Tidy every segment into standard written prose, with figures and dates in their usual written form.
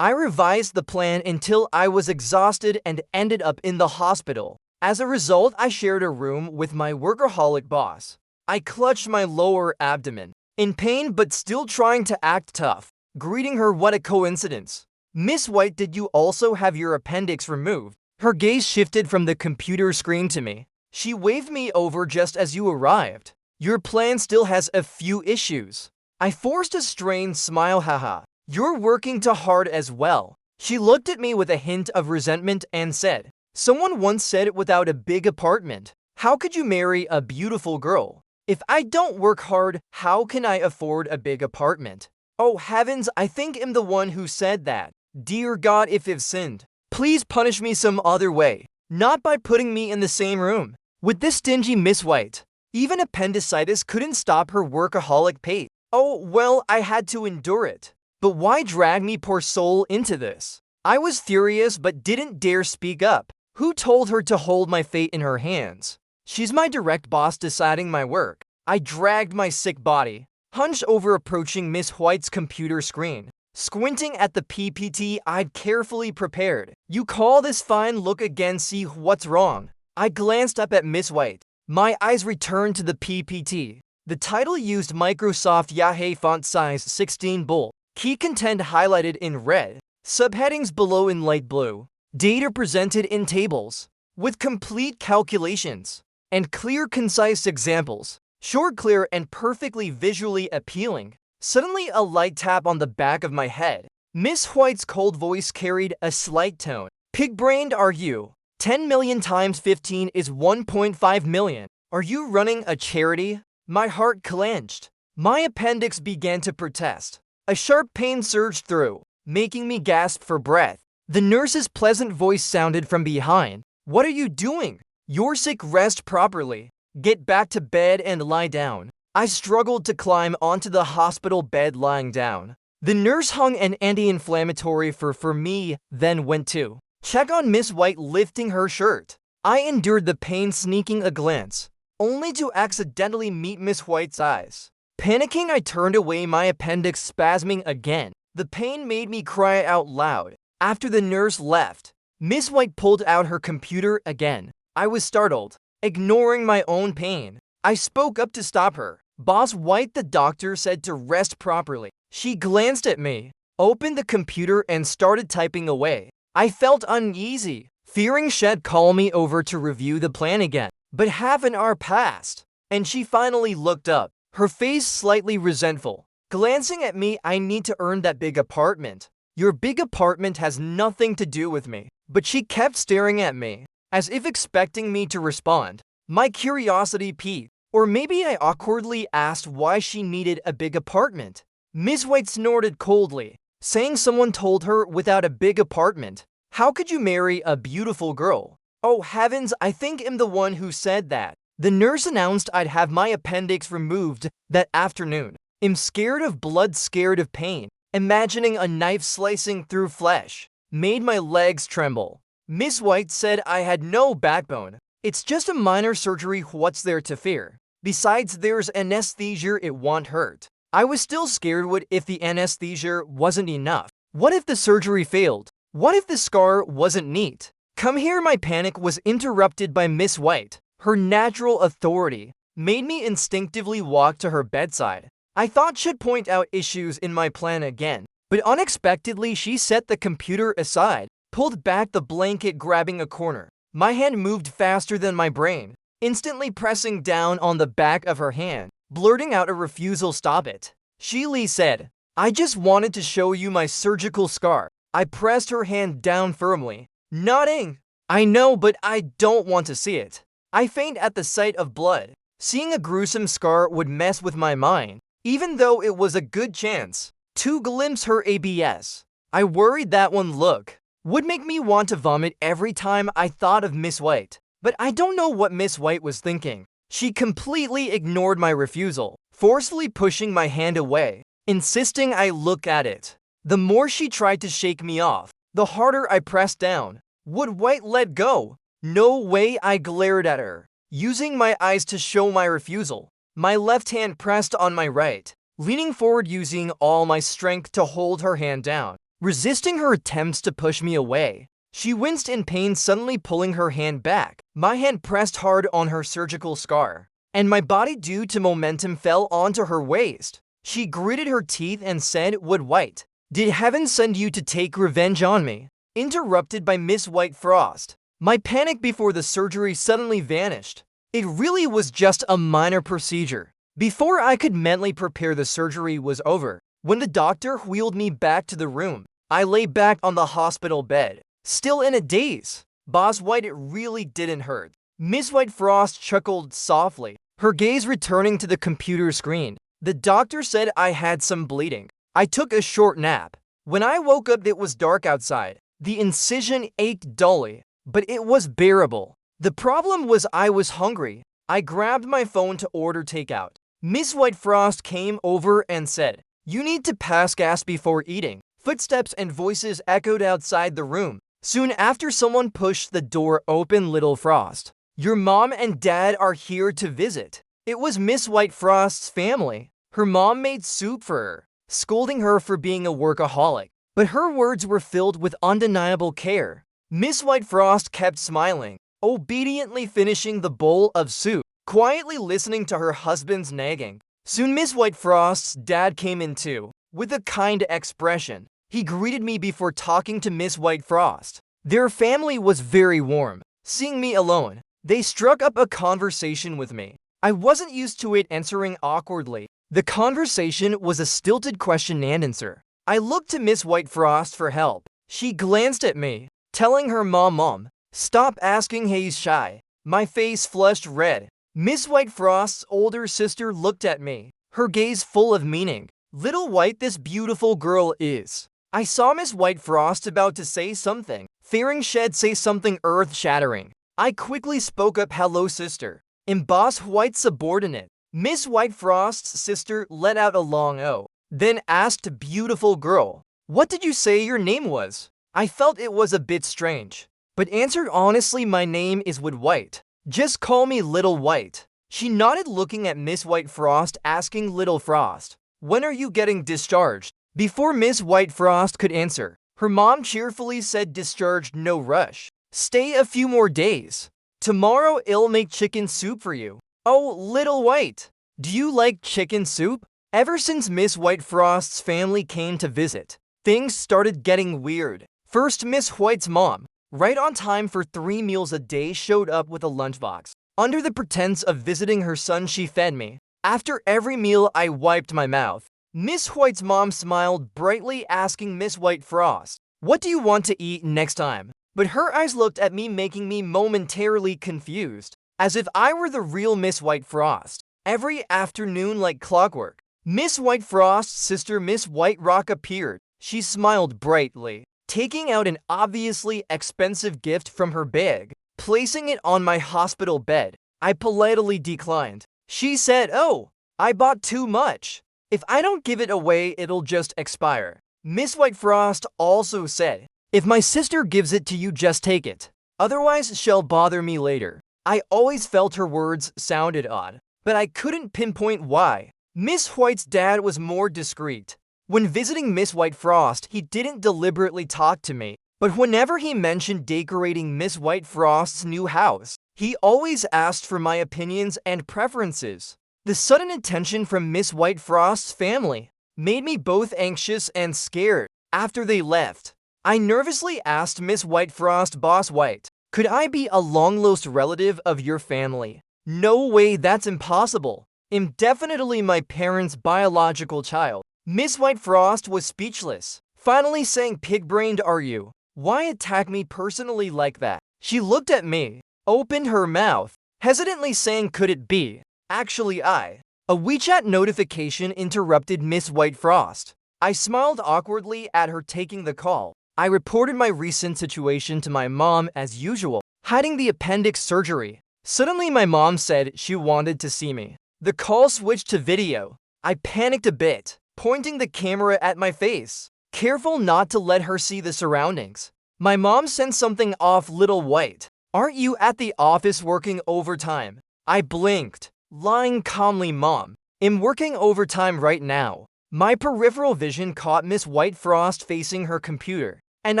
I revised the plan until I was exhausted and ended up in the hospital. As a result, I shared a room with my workaholic boss. I clutched my lower abdomen, in pain but still trying to act tough. Greeting her, what a coincidence. Miss White, did you also have your appendix removed? Her gaze shifted from the computer screen to me. She waved me over just as you arrived. Your plan still has a few issues. I forced a strained smile, haha. You're working too hard as well. She looked at me with a hint of resentment and said, someone once said without a big apartment, how could you marry a beautiful girl? If I don't work hard, how can I afford a big apartment? Oh heavens, I think I'm the one who said that. Dear God, if I've sinned, please punish me some other way, not by putting me in the same room with this stingy Miss White. Even appendicitis couldn't stop her workaholic pace. Oh, well, I had to endure it. But why drag me, poor soul, into this? I was furious but didn't dare speak up. Who told her to hold my fate in her hands? She's my direct boss deciding my work. I dragged my sick body, hunched over approaching Miss White's computer screen, squinting at the PPT I'd carefully prepared. You call this fine? Look again, see what's wrong. I glanced up at Miss White. My eyes returned to the PPT. The title used Microsoft Yahoo font size 16 bold. Key content highlighted in red. Subheadings below in light blue. Data presented in tables, with complete calculations, and clear, concise examples. Short, clear, and perfectly visually appealing. Suddenly, a light tap on the back of my head. Miss White's cold voice carried a slight tone. Pig-brained are you? 10 million times 15 is 1.5 million. Are you running a charity? My heart clenched. My appendix began to protest. A sharp pain surged through, making me gasp for breath. The nurse's pleasant voice sounded from behind. What are you doing? You're sick, rest properly. Get back to bed and lie down. I struggled to climb onto the hospital bed lying down. The nurse hung an anti-inflammatory for me, then went to check on Miss White, lifting her shirt. I endured the pain, sneaking a glance, only to accidentally meet Miss White's eyes. Panicking, I turned away, my appendix spasming again. The pain made me cry out loud. After the nurse left, Miss White pulled out her computer again. I was startled, ignoring my own pain. I spoke up to stop her. Boss White, the doctor said to rest properly. She glanced at me, opened the computer, and started typing away. I felt uneasy, fearing she'd call me over to review the plan again. But half an hour passed, and she finally looked up, her face slightly resentful. Glancing at me, I need to earn that big apartment. Your big apartment has nothing to do with me. But she kept staring at me, as if expecting me to respond. My curiosity piqued, or maybe I awkwardly asked why she needed a big apartment. Miss White snorted coldly, saying someone told her without a big apartment, how could you marry a beautiful girl? Oh heavens, I think I'm the one who said that. The nurse announced I'd have my appendix removed that afternoon. I'm scared of blood, scared of pain. Imagining a knife slicing through flesh made my legs tremble. Miss White said I had no backbone. It's just a minor surgery, what's there to fear? Besides, there's anesthesia, it won't hurt. I was still scared. What if the anesthesia wasn't enough? What if the surgery failed? What if the scar wasn't neat? Come here, my panic was interrupted by Miss White. Her natural authority made me instinctively walk to her bedside. I thought she'd point out issues in my plan again, but unexpectedly she set the computer aside, pulled back the blanket, grabbing a corner. My hand moved faster than my brain, instantly pressing down on the back of her hand, blurting out a refusal. Stop it. She said, I just wanted to show you my surgical scar. I pressed her hand down firmly, nodding. I know, but I don't want to see it. I faint at the sight of blood. Seeing a gruesome scar would mess with my mind, even though it was a good chance to glimpse her abs. I worried that one look would make me want to vomit every time I thought of Miss White. But I don't know what Miss White was thinking. She completely ignored my refusal, forcefully pushing my hand away, insisting I look at it. The more she tried to shake me off, the harder I pressed down. Would White let go? No way. I glared at her, using my eyes to show my refusal. My left hand pressed on my right, leaning forward, using all my strength to hold her hand down. resisting her attempts to push me away. She winced in pain, suddenly pulling her hand back. My hand pressed hard on her surgical scar, and my body, due to momentum, fell onto her waist. She gritted her teeth and said, "Wood White, did heaven send you to take revenge on me?" Interrupted by Miss White Frost. My panic before the surgery suddenly vanished. It really was just a minor procedure. Before I could mentally prepare, the surgery was over. When the doctor wheeled me back to the room, I lay back on the hospital bed, still in a daze. "Boss White, it really didn't hurt." Miss White Frost chuckled softly, her gaze returning to the computer screen. "The doctor said I had some bleeding. I took a short nap. When I woke up, it was dark outside. The incision ached dully, but it was bearable. The problem was I was hungry. I grabbed my phone to order takeout. Miss White Frost came over and said, 'You need to pass gas before eating.' Footsteps and voices echoed outside the room. Soon after, someone pushed the door open. 'Little Frost, your mom and dad are here to visit.' It was Miss White Frost's family. Her mom made soup for her, scolding her for being a workaholic, but her words were filled with undeniable care. Miss White Frost kept smiling, obediently finishing the bowl of soup, quietly listening to her husband's nagging. Soon Miss White Frost's dad came in too, with a kind expression. He greeted me before talking to Miss White Frost. Their family was very warm. Seeing me alone, they struck up a conversation with me. I wasn't used to it, answering awkwardly. The conversation was a stilted question and answer. I looked to Miss White Frost for help. She glanced at me, telling her mom, "Stop asking, he's shy." My face flushed red. Miss White Frost's older sister looked at me, her gaze full of meaning. "Little White, this beautiful girl is." I saw Miss White Frost about to say something, fearing she'd say something earth-shattering. I quickly spoke up, "Hello, sister. I'm Boss White's subordinate." Miss White Frost's sister let out a long "oh," then asked, "Beautiful girl, what did you say your name was?" I felt it was a bit strange, but answered honestly, "My name is Wood White. Just call me Little White." She nodded, looking at Miss White Frost, asking, "Little Frost, when are you getting discharged?" Before Miss White Frost could answer, her mom cheerfully said, "Discharged, no rush. Stay a few more days. Tomorrow I'll make chicken soup for you." "Oh, Little White, do you like chicken soup?" Ever since Miss White Frost's family came to visit, things started getting weird. First, Miss White's mom, right on time for 3 meals a day, showed up with a lunchbox. Under the pretense of visiting her son, she fed me. After every meal, I wiped my mouth. Miss White's mom smiled brightly, asking Miss White Frost, "What do you want to eat next time?" But her eyes looked at me, making me momentarily confused, as if I were the real Miss White Frost. Every afternoon, like clockwork, Miss White Frost's sister, Miss White Rock, appeared. She smiled brightly, taking out an obviously expensive gift from her bag, placing it on my hospital bed. I politely declined. She said, "Oh, I bought too much. If I don't give it away, it'll just expire." Miss White Frost also said, "If my sister gives it to you, just take it. Otherwise, she'll bother me later." I always felt her words sounded odd, but I couldn't pinpoint why. Miss White's dad was more discreet. When visiting Miss White Frost, he didn't deliberately talk to me, but whenever he mentioned decorating Miss White Frost's new house, he always asked for my opinions and preferences. The sudden attention from Miss White Frost's family made me both anxious and scared. After they left, I nervously asked Miss White Frost, "Boss White, could I be a long-lost relative of your family?" "No way, that's impossible. I'm definitely my parents' biological child." Miss White Frost was speechless, finally saying, "Pig-brained are you? Why attack me personally like that?" She looked at me, opened her mouth, hesitantly saying, "Could it be? Actually, a WeChat notification interrupted Miss White Frost. I smiled awkwardly at her taking the call. I reported my recent situation to my mom as usual, hiding the appendix surgery. Suddenly, my mom said she wanted to see me. The call switched to video. I panicked a bit, pointing the camera at my face, careful not to let her see the surroundings. My mom sent something off, "Little White, aren't you at the office working overtime?" I blinked, lying calmly, "Mom, I'm working overtime right now." My peripheral vision caught Miss White Frost facing her computer. An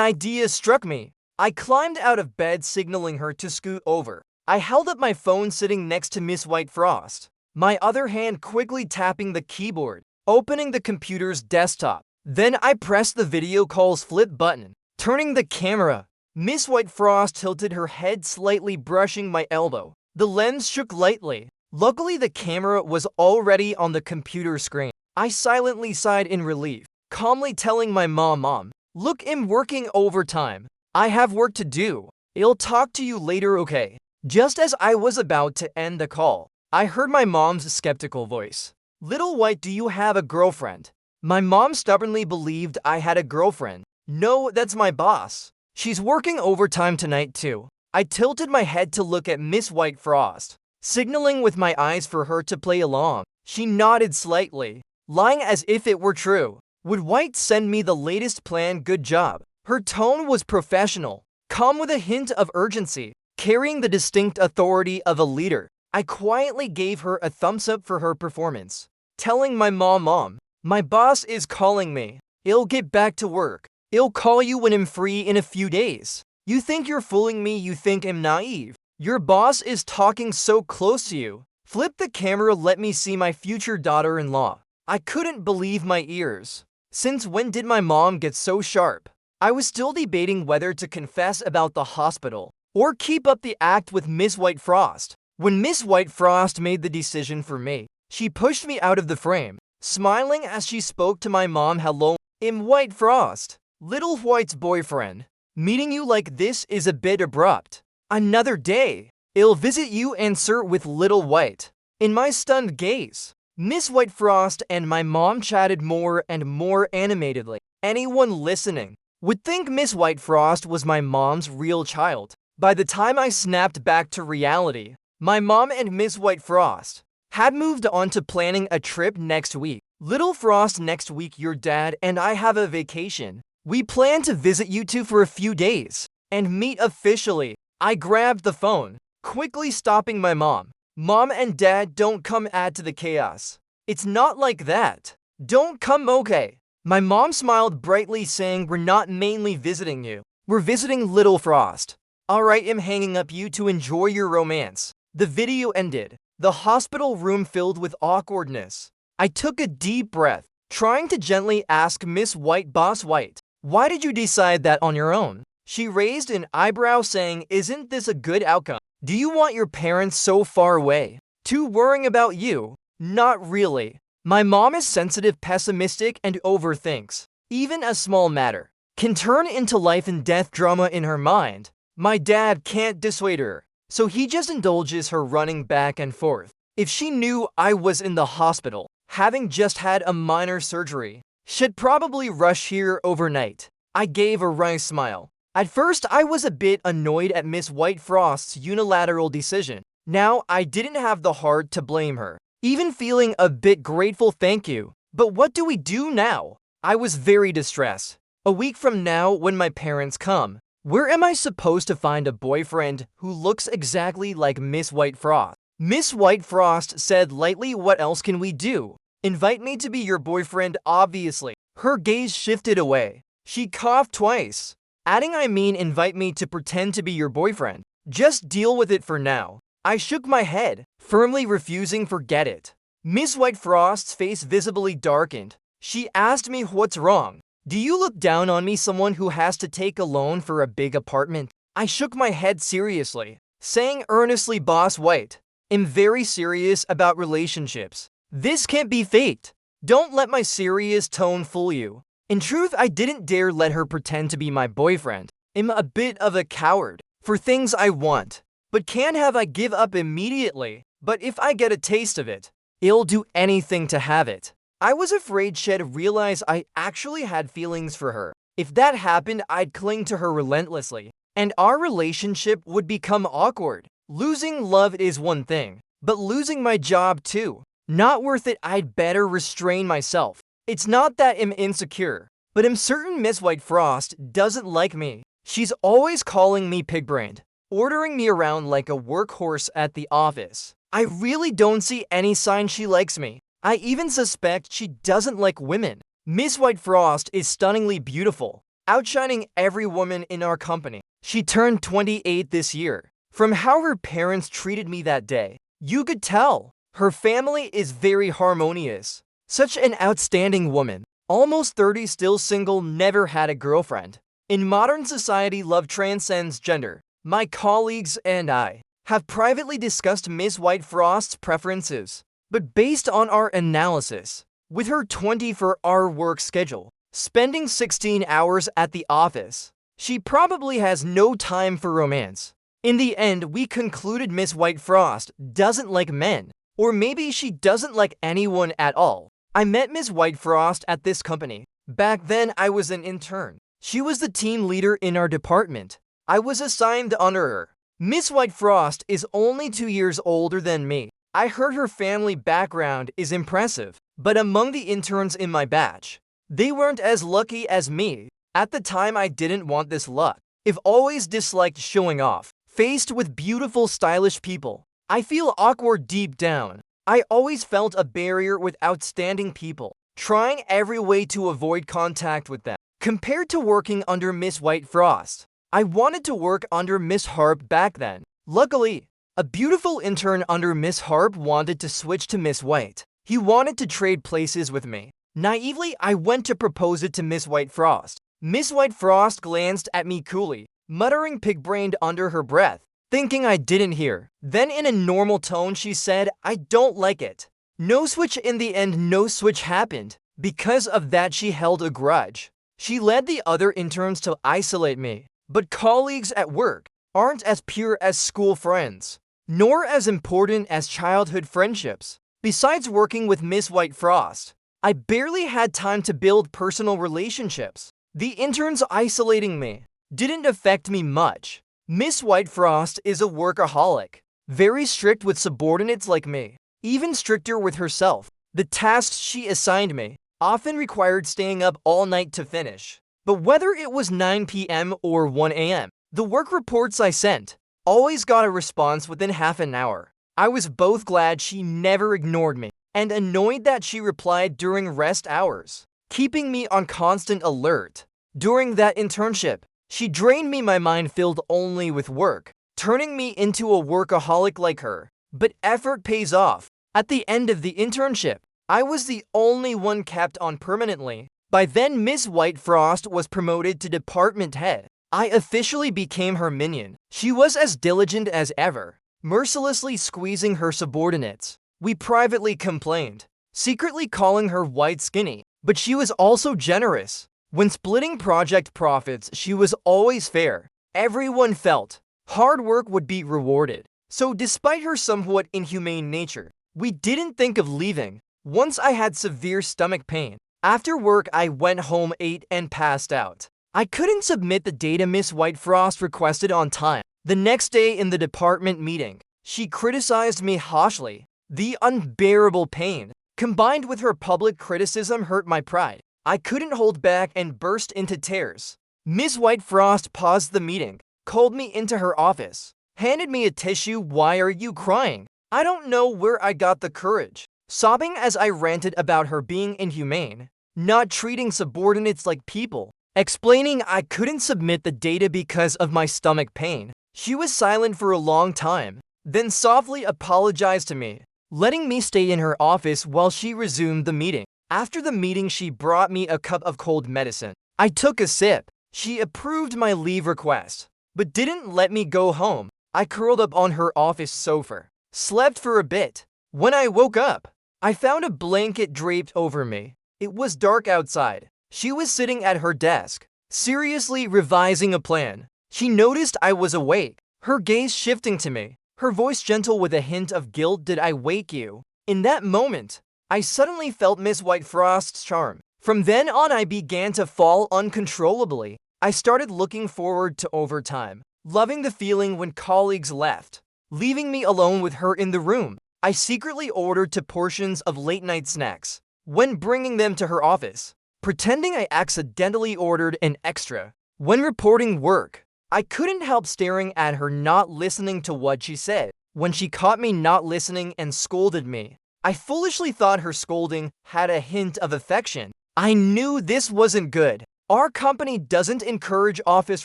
idea struck me. I climbed out of bed, signaling her to scoot over. I held up my phone sitting next to Miss White Frost, my other hand quickly tapping the keyboard, opening the computer's desktop. Then I pressed the video call's flip button, turning the camera. Miss White Frost tilted her head slightly, brushing my elbow. The lens shook lightly. Luckily, the camera was already on the computer screen. I silently sighed in relief, calmly telling my mom, "Look, I'm working overtime. I have work to do. I'll talk to you later, okay?" Just as I was about to end the call, I heard my mom's skeptical voice. "Little White, do you have a girlfriend?" My mom stubbornly believed I had a girlfriend. "No, that's my boss. She's working overtime tonight too." I tilted my head to look at Miss White Frost, signaling with my eyes for her to play along. She nodded slightly, lying as if it were true. Would White send me the latest plan? Good job. Her tone was professional, calm with a hint of urgency, carrying the distinct authority of a leader. I quietly gave her a thumbs up for her performance, telling my mom, "My boss is calling me. I'll get back to work. I'll call you when I'm free in a few days." "You think you're fooling me? You think I'm naive? Your boss is talking so close to you." Flip the camera, let me see my future daughter-in-law. I couldn't believe my ears. Since when did my mom get so sharp? I was still debating whether to confess about the hospital or keep up the act with Miss White Frost. When Miss White Frost made the decision for me, she pushed me out of the frame, smiling as she spoke to my mom. "Hello, I'm White Frost, Little White's boyfriend. Meeting you like this is a bit abrupt. Another day, I'll visit you, answer with Little White." In my stunned gaze, Miss White Frost and my mom chatted more and more animatedly. Anyone listening would think Miss White Frost was my mom's real child. By the time I snapped back to reality, my mom and Miss White Frost had moved on to planning a trip next week. "Little Frost, next week your dad and I have a vacation. We plan to visit you two for a few days and meet officially." I grabbed the phone, quickly stopping my mom. "Mom and Dad, don't come, add to the chaos. It's not like that. Don't come, okay?" My mom smiled brightly, saying, "We're not mainly visiting you. We're visiting Little Frost." "Alright, I'm hanging up. You to enjoy your romance." The video ended, the hospital room filled with awkwardness. I took a deep breath, trying to gently ask Miss White, "Boss White, why did you decide that on your own?" She raised an eyebrow, saying, "Isn't this a good outcome? Do you want your parents so far away? Too worrying about you?" "Not really. My mom is sensitive, pessimistic, and overthinks. Even a small matter can turn into life and death drama in her mind. My dad can't dissuade her, so he just indulges her, running back and forth. If she knew I was in the hospital, having just had a minor surgery, she'd probably rush here overnight." I gave a wry smile. At first, I was a bit annoyed at Miss White Frost's unilateral decision. Now, I didn't have the heart to blame her, even feeling a bit grateful. "Thank you. But what do we do now?" I was very distressed. "A week from now, when my parents come, where am I supposed to find a boyfriend who looks exactly like Miss White Frost?" Miss White Frost said lightly, "What else can we do? Invite me to be your boyfriend, obviously." Her gaze shifted away. She coughed twice, adding, "I mean invite me to pretend to be your boyfriend. Just deal with it for now." I shook my head, firmly refusing. "Forget it." Miss White Frost's face visibly darkened. She asked me, "What's wrong? Do you look down on me, someone who has to take a loan for a big apartment?" I shook my head seriously, saying earnestly, "Boss White, I'm very serious about relationships. This can't be faked. Don't let my serious tone fool you." In truth, I didn't dare let her pretend to be my boyfriend. I'm a bit of a coward for things I want, but can't have. I give up immediately. But if I get a taste of it, I'll do anything to have it. I was afraid she'd realize I actually had feelings for her. If that happened, I'd cling to her relentlessly, and our relationship would become awkward. Losing love is one thing, but losing my job too. Not worth it. I'd better restrain myself. It's not that I'm insecure, but I'm certain Miss White Frost doesn't like me. She's always calling me pig-brained, ordering me around like a workhorse at the office. I really don't see any sign she likes me. I even suspect she doesn't like women. Miss White Frost is stunningly beautiful, outshining every woman in our company. She turned 28 this year. From how her parents treated me that day, you could tell. Her family is very harmonious. Such an outstanding woman. Almost 30, still single, never had a girlfriend. In modern society, love transcends gender. My colleagues and I have privately discussed Miss White Frost's preferences, but based on our analysis, with her 24-hour work schedule, spending 16 hours at the office, she probably has no time for romance. In the end, we concluded Miss White Frost doesn't like men, or maybe she doesn't like anyone at all. I met Miss White Frost at this company. Back then, I was an intern. She was the team leader in our department. I was assigned under her. Miss White Frost is only 2 years older than me. I heard her family background is impressive, but among the interns in my batch, they weren't as lucky as me. At the time, I didn't want this luck. I've always disliked showing off. Faced with beautiful, stylish people, I feel awkward deep down. I always felt a barrier with outstanding people, trying every way to avoid contact with them. Compared to working under Miss White Frost, I wanted to work under Miss Harp back then. Luckily, a beautiful intern under Miss Harp wanted to switch to Miss White. He wanted to trade places with me. Naively, I went to propose it to Miss White Frost. Miss White Frost glanced at me coolly, muttering pig-brained under her breath, thinking I didn't hear. Then in a normal tone she said, "I don't like it." No switch. In the end, no switch happened. Because of that, she held a grudge. She led the other interns to isolate me. But colleagues at work aren't as pure as school friends, nor as important as childhood friendships. Besides working with Miss White Frost, I barely had time to build personal relationships. The interns isolating me didn't affect me much. Miss White Frost is a workaholic, very strict with subordinates like me, even stricter with herself. The tasks she assigned me often required staying up all night to finish. But whether it was 9 p.m. or 1 a.m., the work reports I sent always got a response within half an hour. I was both glad she never ignored me and annoyed that she replied during rest hours, keeping me on constant alert. During that internship, she drained me, my mind filled only with work, turning me into a workaholic like her. But effort pays off. At the end of the internship, I was the only one kept on permanently. By then, Miss White Frost was promoted to department head. I officially became her minion. She was as diligent as ever, mercilessly squeezing her subordinates. We privately complained, secretly calling her white skinny, but she was also generous. When splitting project profits, she was always fair. Everyone felt hard work would be rewarded. So despite her somewhat inhumane nature, we didn't think of leaving. Once I had severe stomach pain. After work, I went home, ate, and passed out. I couldn't submit the data Miss White Frost requested on time. The next day in the department meeting, she criticized me harshly. The unbearable pain, combined with her public criticism, hurt my pride. I couldn't hold back and burst into tears. Miss White Frost paused the meeting, called me into her office, handed me a tissue. "Why are you crying?" I don't know where I got the courage. Sobbing as I ranted about her being inhumane, not treating subordinates like people, explaining I couldn't submit the data because of my stomach pain. She was silent for a long time, then softly apologized to me, letting me stay in her office while she resumed the meeting. After the meeting, she brought me a cup of cold medicine. I took a sip. She approved my leave request, but didn't let me go home. I curled up on her office sofa, slept for a bit. When I woke up, I found a blanket draped over me. It was dark outside. She was sitting at her desk, seriously revising a plan. She noticed I was awake, her gaze shifting to me, her voice gentle with a hint of guilt. "Did I wake you?" In that moment, I suddenly felt Miss White Frost's charm. From then on, I began to fall uncontrollably. I started looking forward to overtime, loving the feeling when colleagues left, leaving me alone with her in the room. I secretly ordered 2 portions of late-night snacks when bringing them to her office, pretending I accidentally ordered an extra. When reporting work, I couldn't help staring at her, not listening to what she said. When she caught me not listening and scolded me, I foolishly thought her scolding had a hint of affection. I knew this wasn't good. Our company doesn't encourage office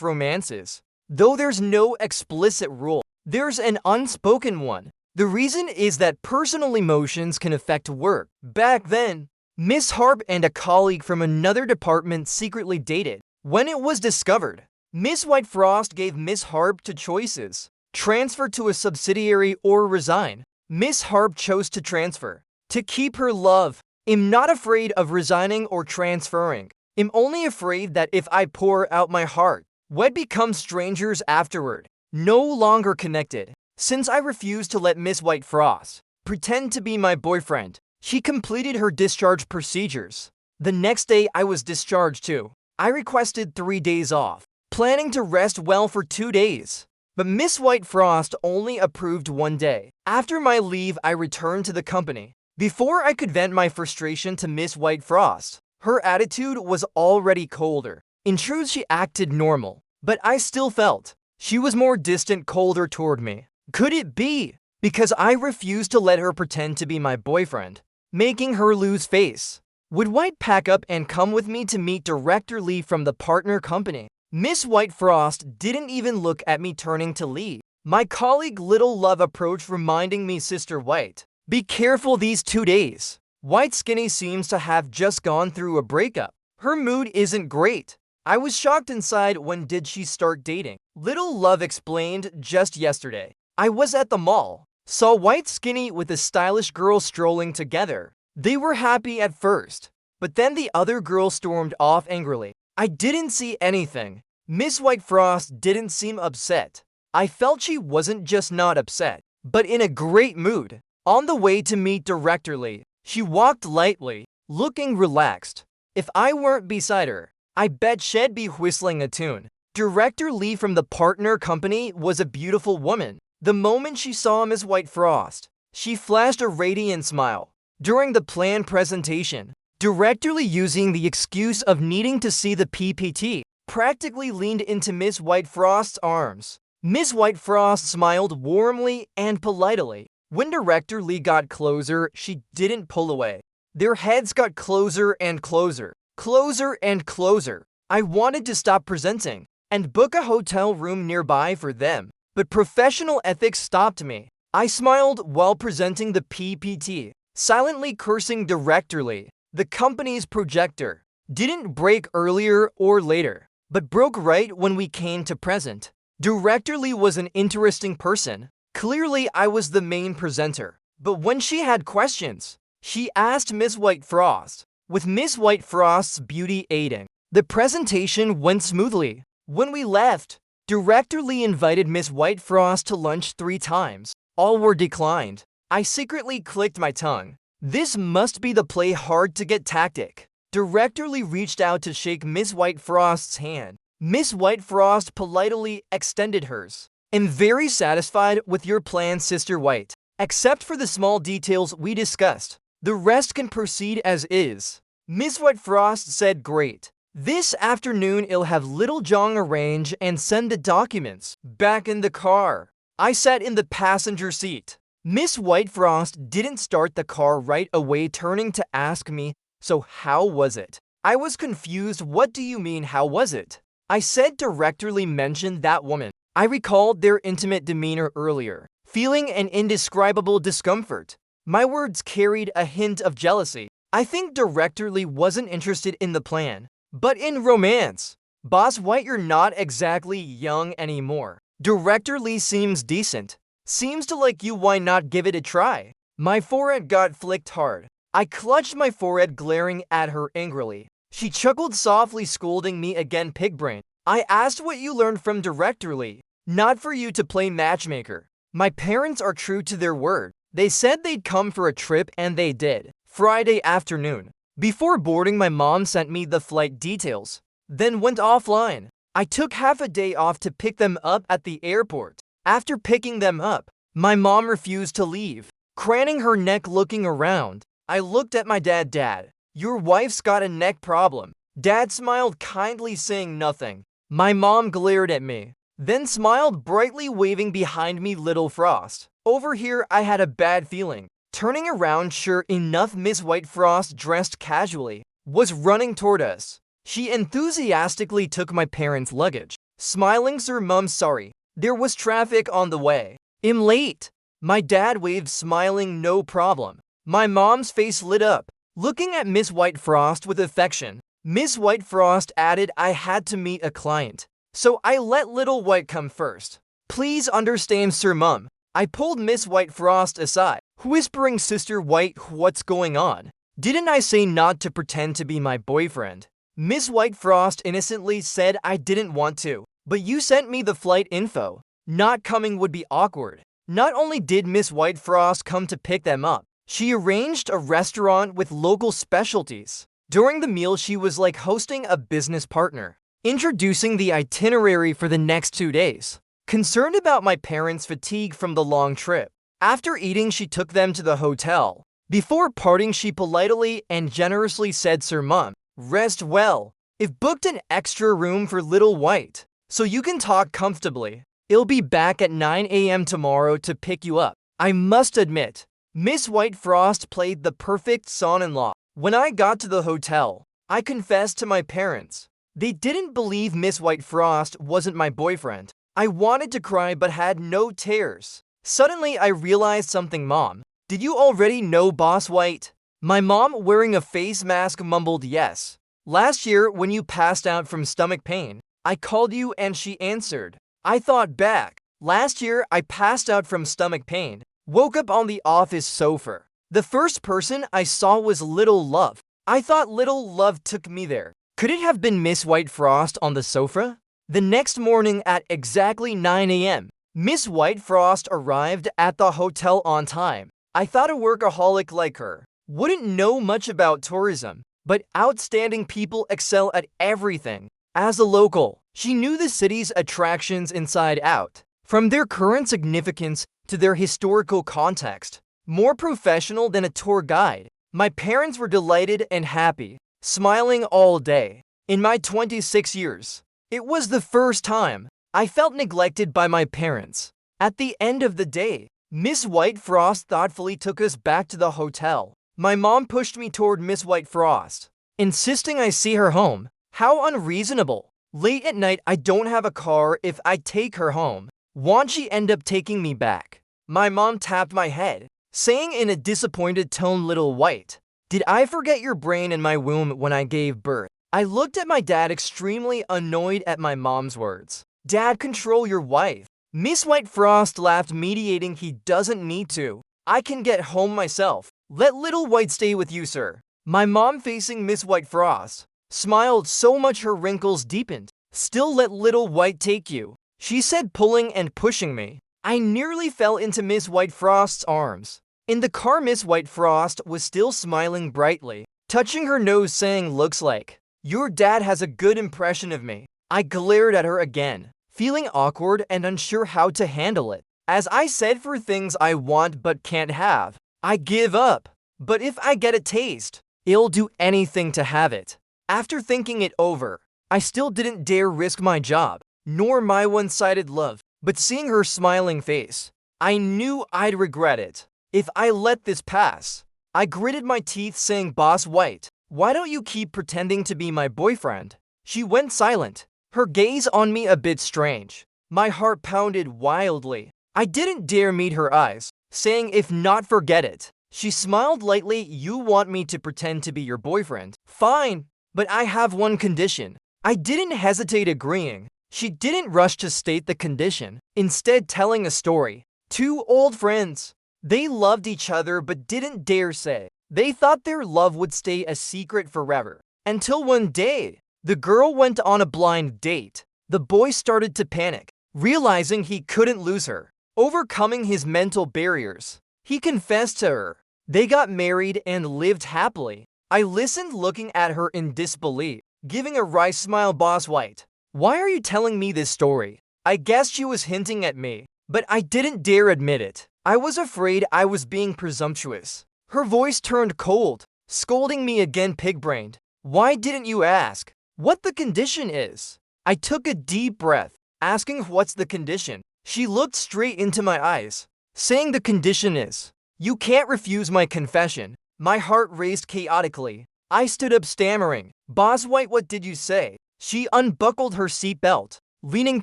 romances. Though there's no explicit rule, there's an unspoken one. The reason is that personal emotions can affect work. Back then, Miss Harp and a colleague from another department secretly dated. When it was discovered, Miss Whitefrost gave Miss Harp two choices: transfer to a subsidiary or resign. Miss Harp chose to transfer. To keep her love, I'm not afraid of resigning or transferring. I'm only afraid that if I pour out my heart, we'd become strangers afterward, no longer connected. Since I refused to let Miss Whitefrost pretend to be my boyfriend, she completed her discharge procedures. The next day I was discharged too. I requested 3 days off, planning to rest well for 2 days. But Miss Whitefrost only approved 1 day. After my leave, I returned to the company. Before I could vent my frustration to Miss Whitefrost, her attitude was already colder. In truth, she acted normal, but I still felt she was more distant, colder toward me. Could it be because I refused to let her pretend to be my boyfriend, making her lose face? Would White pack up and come with me to meet Director Lee from the partner company? Miss Whitefrost didn't even look at me turning to leave. My colleague Little Love approached, reminding me, Sister White, be careful these 2 days. White Skinny seems to have just gone through a breakup. Her mood isn't great. I was shocked inside. When did she start dating? Little Love explained, just yesterday. I was at the mall, saw White Skinny with a stylish girl strolling together. They were happy at first, but then the other girl stormed off angrily. I didn't see anything. Miss Whitefrost didn't seem upset. I felt she wasn't just not upset, but in a great mood. On the way to meet Director Lee, she walked lightly, looking relaxed. If I weren't beside her, I bet she'd be whistling a tune. Director Lee from the partner company was a beautiful woman. The moment she saw Miss Whitefrost, she flashed a radiant smile. During the plan presentation, Director Lee, using the excuse of needing to see the PPT, practically leaned into Miss Whitefrost's arms. Miss Whitefrost smiled warmly and politely. When Director Lee got closer, she didn't pull away. Their heads got closer and closer, closer and closer. I wanted to stop presenting and book a hotel room nearby for them, but professional ethics stopped me. I smiled while presenting the PPT, silently cursing Director Lee. The company's projector didn't break earlier or later, but broke right when we came to present. Director Lee was an interesting person. Clearly, I was the main presenter, but when she had questions, she asked Miss Whitefrost. With Miss Whitefrost's beauty aiding, the presentation went smoothly. When we left, Director Lee invited Miss Whitefrost to lunch 3 times. All were declined. I secretly clicked my tongue. This must be the play hard to get tactic. Director Lee reached out to shake Miss Whitefrost's hand. Miss Whitefrost politely extended hers. I'm very satisfied with your plan, Sister White. Except for the small details we discussed, the rest can proceed as is. Miss Whitefrost said, great. This afternoon I'll have Little Jong arrange and send the documents. Back in the car, I sat in the passenger seat. Miss Whitefrost didn't start the car right away, turning to ask me, so how was it? I was confused. What do you mean, how was it? I said Director Lee mentioned that woman. I recalled their intimate demeanor earlier, feeling an indescribable discomfort. My words carried a hint of jealousy. I think Director Lee wasn't interested in the plan, but in romance. Boss White, you're not exactly young anymore. Director Lee seems decent. Seems to like you, why not give it a try? My forehead got flicked hard. I clutched my forehead, glaring at her angrily. She chuckled softly, scolding me again, pigbrain. I asked what you learned from Director Lee. Not for you to play matchmaker. My parents are true to their word. They said they'd come for a trip, and they did. Friday afternoon. Before boarding, my mom sent me the flight details, then went offline. I took half a day off to pick them up at the airport. After picking them up, my mom refused to leave, craning her neck looking around. I looked at my dad. Dad, your wife's got a neck problem. Dad smiled kindly, saying nothing. My mom glared at me, then smiled brightly, waving behind me Little Frost. Over here, I had a bad feeling. Turning around, sure enough, Miss Whitefrost, dressed casually, was running toward us. She enthusiastically took my parents' luggage. Smiling, "Sir, Mum, sorry. There was traffic on the way. I'm late." My dad waved, smiling, "No problem." My mom's face lit up, looking at Miss Whitefrost with affection. Miss Whitefrost added, "I had to meet a client, so I let Little White come first. Please understand, Sir, Mum." I pulled Miss Whitefrost aside, whispering, "Sister White, what's going on? Didn't I say not to pretend to be my boyfriend?" Miss Whitefrost innocently said, "I didn't want to, but you sent me the flight info. Not coming would be awkward." Not only did Miss Whitefrost come to pick them up, she arranged a restaurant with local specialties. During the meal, she was like hosting a business partner, introducing the itinerary for the next 2 days. Concerned about my parents' fatigue from the long trip, after eating, she took them to the hotel. Before parting, she politely and generously said, "Sir, Mum, rest well. I've booked an extra room for Little White, so you can talk comfortably. I'll be back at 9 a.m. tomorrow to pick you up." I must admit, Miss Whitefrost played the perfect son-in-law. When I got to the hotel, I confessed to my parents. They didn't believe Miss Whitefrost wasn't my boyfriend. I wanted to cry but had no tears. Suddenly, I realized something. "Mom, did you already know Boss White?" My mom, wearing a face mask, mumbled, "Yes. Last year, when you passed out from stomach pain, I called you and she answered." I thought back. Last year, I passed out from stomach pain, woke up on the office sofa. The first person I saw was Little Love. I thought Little Love took me there. Could it have been Miss Whitefrost on the sofa? The next morning at exactly 9 a.m., Miss Whitefrost arrived at the hotel on time. I thought a workaholic like her wouldn't know much about tourism, but outstanding people excel at everything. As a local, she knew the city's attractions inside out, from their current significance to their historical context. More professional than a tour guide. My parents were delighted and happy, smiling all day. In my 26 years, it was the first time I felt neglected by my parents. At the end of the day, Miss Whitefrost thoughtfully took us back to the hotel. My mom pushed me toward Miss Whitefrost, insisting I see her home. How unreasonable. Late at night, I don't have a car. If I take her home, won't she end up taking me back? My mom tapped my head, saying in a disappointed tone, "Little White, did I forget your brain in my womb when I gave birth?" I looked at my dad, extremely annoyed at my mom's words. "Dad, control your wife." Miss Whitefrost laughed, mediating, "He doesn't need to. I can get home myself. Let Little White stay with you, sir." My mom, facing Miss Whitefrost, smiled so much her wrinkles deepened. "Still let Little White take you," she said, pulling and pushing me. I nearly fell into Miss Whitefrost's arms. In the car, Miss Whitefrost was still smiling brightly, touching her nose, saying, "Looks like your dad has a good impression of me." I glared at her again, feeling awkward and unsure how to handle it. As I said, "For things I want but can't have, I give up. But if I get a taste, I'll do anything to have it." After thinking it over, I still didn't dare risk my job, nor my one-sided love. But seeing her smiling face, I knew I'd regret it if I let this pass. I gritted my teeth, saying, "Boss White, why don't you keep pretending to be my boyfriend?" She went silent, her gaze on me a bit strange. My heart pounded wildly. I didn't dare meet her eyes, saying, "If not, forget it." She smiled lightly. "You want me to pretend to be your boyfriend? Fine, but I have one condition." I didn't hesitate, agreeing. She didn't rush to state the condition, instead telling a story. Two old friends. They loved each other but didn't dare say. They thought their love would stay a secret forever. Until one day, the girl went on a blind date. The boy started to panic, realizing he couldn't lose her. Overcoming his mental barriers, he confessed to her. They got married and lived happily. I listened, looking at her in disbelief, giving a wry smile. "Boss White, why are you telling me this story?" I guessed she was hinting at me, but I didn't dare admit it. I was afraid I was being presumptuous. Her voice turned cold, scolding me again, pig-brained. "Why didn't you ask what the condition is?" I took a deep breath, asking, "What's the condition?" She looked straight into my eyes, saying, "The condition is You can't refuse my confession. My heart raced chaotically. I stood up stammering. Boss White, what did you say? She unbuckled her seatbelt, leaning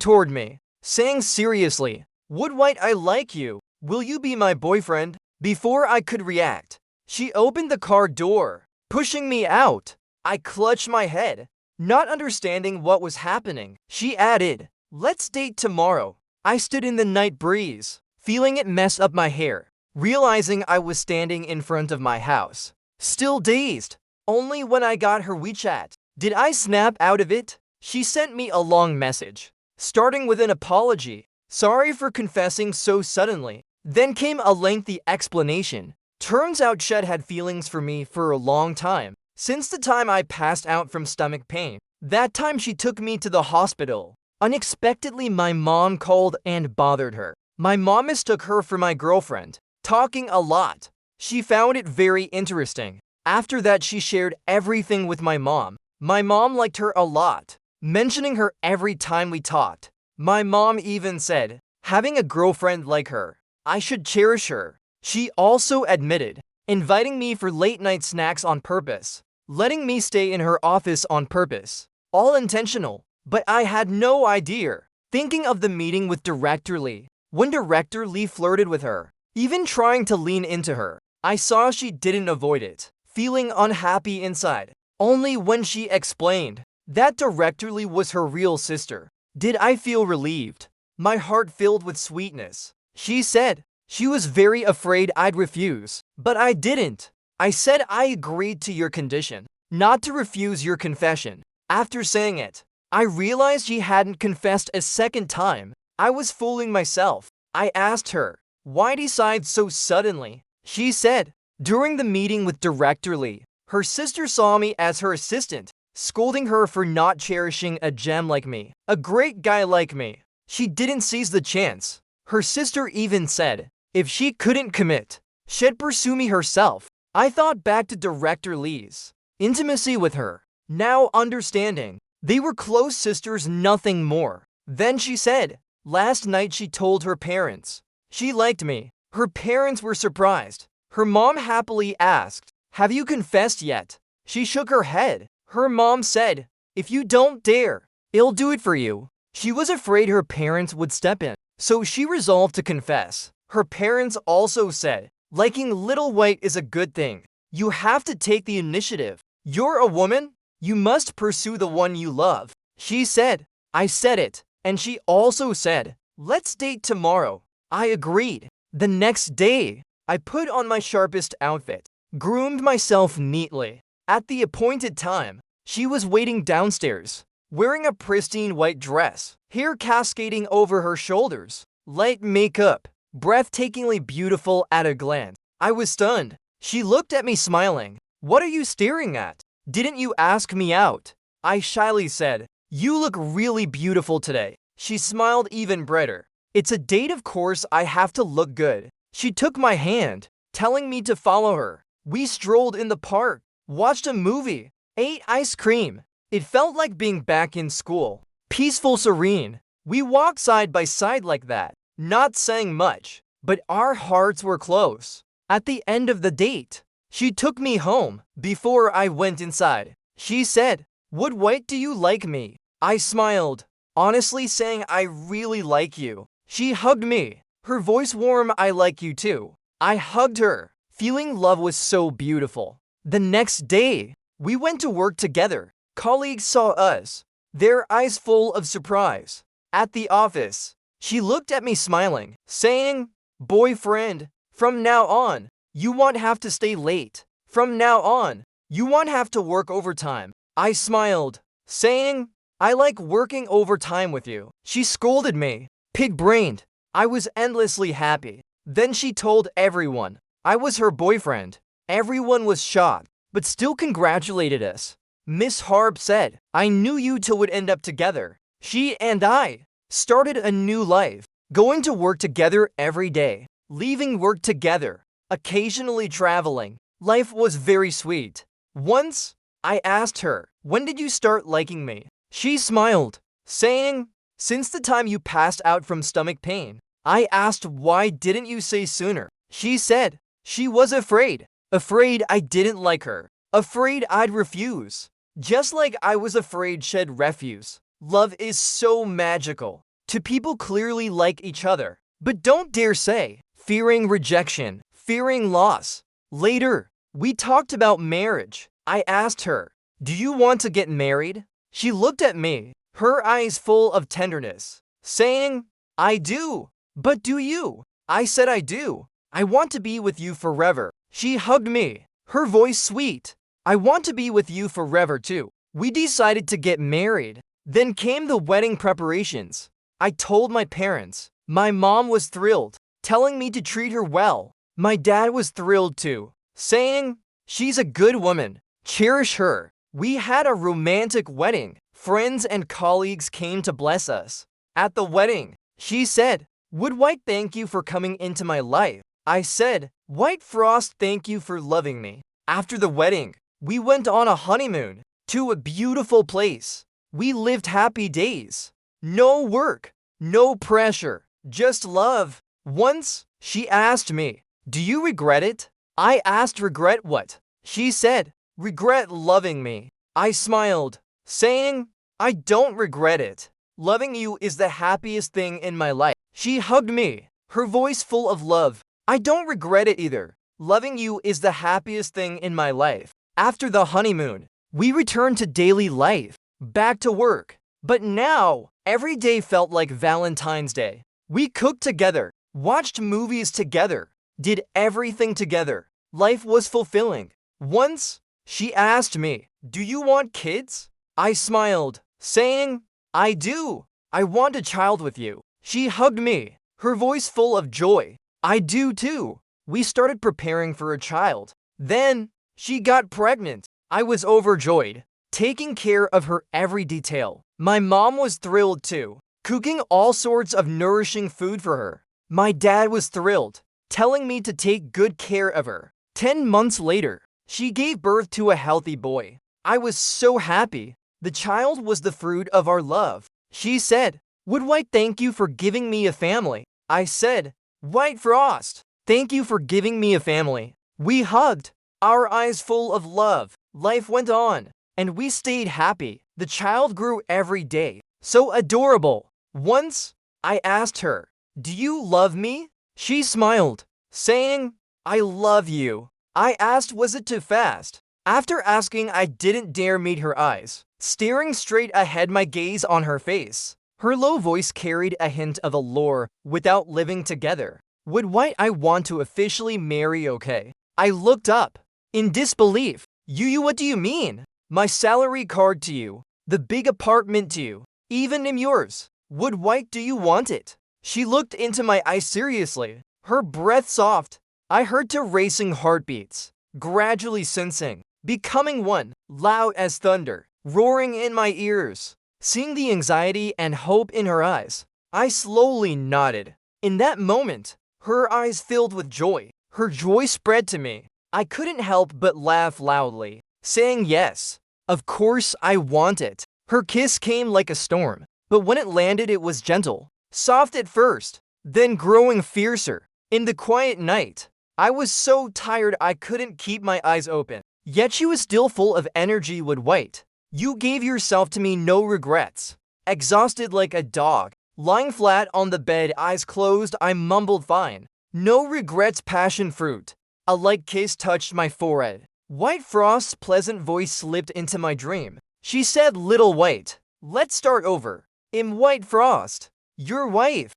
toward me, saying seriously, Wood White, I like you. Will you be my boyfriend? Before I could react, she opened the car door, pushing me out. I clutched my head, not understanding what was happening. She added, Let's date tomorrow. I stood in the night breeze, feeling it mess up my hair, realizing I was standing in front of my house, still dazed. Only when I got her WeChat did I snap out of it. She sent me a long message, starting with an apology. Sorry for confessing so suddenly. Then came a lengthy explanation. Turns out Shed had feelings for me for a long time, since the time I passed out from stomach pain. That time she took me to the hospital. Unexpectedly, my mom called and bothered her. My mom mistook her for my girlfriend, talking a lot. She found it very interesting. After that, she shared everything with my mom. My mom liked her a lot, mentioning her every time we talked. My mom even said, having a girlfriend like her, I should cherish her. She also admitted inviting me for late night snacks on purpose, letting me stay in her office on purpose. All intentional, but I had no idea. Thinking of the meeting with Director Lee, when Director Lee flirted with her, even trying to lean into her, I saw she didn't avoid it, feeling unhappy inside. Only when she explained that Director Lee was her real sister did I feel relieved. My heart filled with sweetness. She said she was very afraid I'd refuse, but I didn't. I said I agreed to your condition, not to refuse your confession. After saying it, I realized she hadn't confessed a second time. I was fooling myself. I asked her, why decide so suddenly? She said, during the meeting with Director Lee, her sister saw me as her assistant, scolding her for not cherishing a gem like me, a great guy like me. She didn't seize the chance. Her sister even said, if she couldn't commit, she'd pursue me herself. I thought back to Director Lee's intimacy with her, now understanding they were close sisters, nothing more. Then she said, last night she told her parents she liked me. Her parents were surprised. Her mom happily asked, have you confessed yet? She shook her head. Her mom said, if you don't dare, I'll do it for you. She was afraid her parents would step in, so she resolved to confess. Her parents also said, liking Little White is a good thing. You have to take the initiative. You're a woman. You must pursue the one you love. She said, I said it. And she also said, let's date tomorrow. I agreed. The next day, I put on my sharpest outfit, groomed myself neatly. At the appointed time, she was waiting downstairs, wearing a pristine white dress, hair cascading over her shoulders, light makeup, breathtakingly beautiful at a glance. I was stunned. She looked at me smiling. What are you staring at? Didn't you ask me out? I shyly said, you look really beautiful today. She smiled even brighter. It's a date, of course I have to look good. She took my hand, telling me to follow her. We strolled in the park, watched a movie, ate ice cream. It felt like being back in school. Peaceful, serene. We walked side by side like that, not saying much, but our hearts were close. At the end of the date, she took me home. Before I went inside, she said, Wood White, do you like me? I smiled, honestly saying I really like you. She hugged me, her voice warm, I like you too. I hugged her, feeling love was so beautiful. The next day, we went to work together. Colleagues saw us, their eyes full of surprise. At the office, she looked at me smiling, saying, boyfriend, from now on, you won't have to stay late. From now on, you won't have to work overtime. I smiled, saying, I like working overtime with you. She scolded me, pig-brained. I was endlessly happy. Then she told everyone I was her boyfriend. Everyone was shocked, but still congratulated us. Miss Harb said, I knew you two would end up together. She and I started a new life, going to work together every day, leaving work together, occasionally traveling. Life was very sweet. Once, I asked her, when did you start liking me? She smiled, saying, since the time you passed out from stomach pain. I asked, why didn't you say sooner? She said, She was afraid. Afraid I didn't like her. Afraid I'd refuse. Just like I was afraid she'd refuse. Love is so magical. Two people clearly like each other, but don't dare say, fearing rejection, fearing loss. Later, we talked about marriage. I asked her, "Do you want to get married?" She looked at me, her eyes full of tenderness, saying, "I do. But do you?" I said I do. "I want to be with you forever." She hugged me, her voice sweet. "I want to be with you forever too." We decided to get married. Then came the wedding preparations. I told my parents. My mom was thrilled, telling me to treat her well. My dad was thrilled too, saying, "She's a good woman. Cherish her." We had a romantic wedding. Friends and colleagues came to bless us. At the wedding, she said, "Wood White, thank you for coming into my life." I said, "White Frost, thank you for loving me." After the wedding, we went on a honeymoon to a beautiful place. We lived happy days. No work, no pressure, just love. Once, she asked me, "Do you regret it?" I asked, "Regret what?" She said, "Regret loving me." I smiled, saying, "I don't regret it. Loving you is the happiest thing in my life." She hugged me, her voice full of love. "I don't regret it either. Loving you is the happiest thing in my life." After the honeymoon, we returned to daily life, back to work. But now, every day felt like Valentine's Day. We cooked together, watched movies together, did everything together. Life was fulfilling. Once, she asked me, "Do you want kids?" I smiled, saying, "I do. I want a child with you." She hugged me, her voice full of joy. "I do too." We started preparing for a child. Then, she got pregnant. I was overjoyed, taking care of her every detail. My mom was thrilled too, cooking all sorts of nourishing food for her. My dad was thrilled, telling me to take good care of her. 10 months later, she gave birth to a healthy boy. I was so happy. The child was the fruit of our love. She said, "Wood White, thank you for giving me a family." I said, "White Frost, thank you for giving me a family." We hugged, our eyes full of love. Life went on, and we stayed happy. The child grew every day, so adorable. Once, I asked her, "Do you love me?" She smiled, saying, "I love you." I asked, was it too fast? After asking, I didn't dare meet her eyes. Staring straight ahead, my gaze on her face. Her low voice carried a hint of allure without living together. "Wood White, I want to officially marry, okay?" I looked up, in disbelief. You, what do you mean?" "My salary card to you, the big apartment to you, even in yours. Wood White, do you want it?" She looked into my eyes seriously, her breath soft. I heard two racing heartbeats, gradually sensing, becoming one, loud as thunder, roaring in my ears. Seeing the anxiety and hope in her eyes, I slowly nodded. In that moment, her eyes filled with joy. Her joy spread to me. I couldn't help but laugh loudly, saying yes. Of course I want it. Her kiss came like a storm, but when it landed it was gentle, soft at first, then growing fiercer. In the quiet night, I was so tired I couldn't keep my eyes open. Yet she was still full of energy. "Wood White, you gave yourself to me, no regrets." Exhausted like a dog, lying flat on the bed, eyes closed, I mumbled, "Fine. No regrets, passion fruit." A light kiss touched my forehead. White Frost's pleasant voice slipped into my dream. She said, "Little White, let's start over. I'm White Frost, your wife."